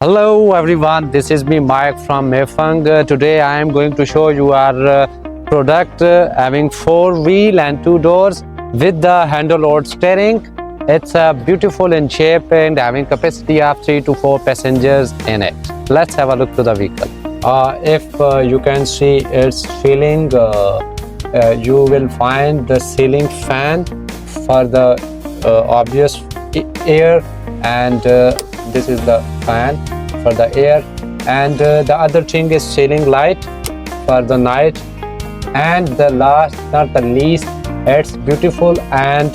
Hello everyone, this is me Mike from Maifeng. Today I am going to show you our product having 4-wheel and 2 doors with the handle load steering. It's beautiful in shape and having capacity of 3 to 4 passengers in it. Let's have a look to the vehicle. If you can see its ceiling, you will find the ceiling fan for the obvious air, and this is the fan for the air, and the other thing is ceiling light for the night, and the last not the least, it's beautiful and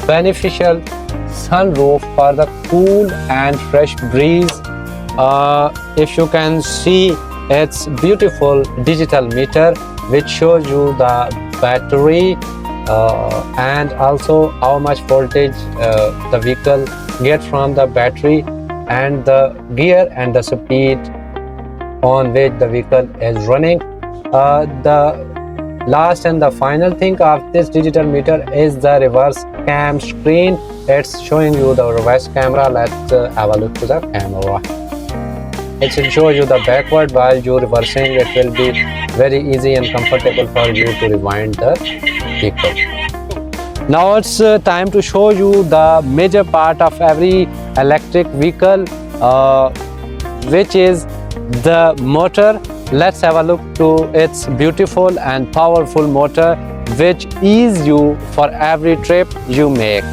beneficial sunroof for the cool and fresh breeze. If you can see, it's beautiful digital meter which shows you the battery and also how much voltage the vehicle gets from the battery, and the gear and the speed on which the vehicle is running. The last and the final thing of this digital meter is the reverse cam screen. It's showing you the reverse camera. Let's have a look to the camera. It will show you the backward while you're reversing. It will be very easy and comfortable for you to rewind the vehicle. Now it's time to show you the major part of every electric vehicle, which is the motor. Let's have a look to its beautiful and powerful motor which ease you for every trip you make.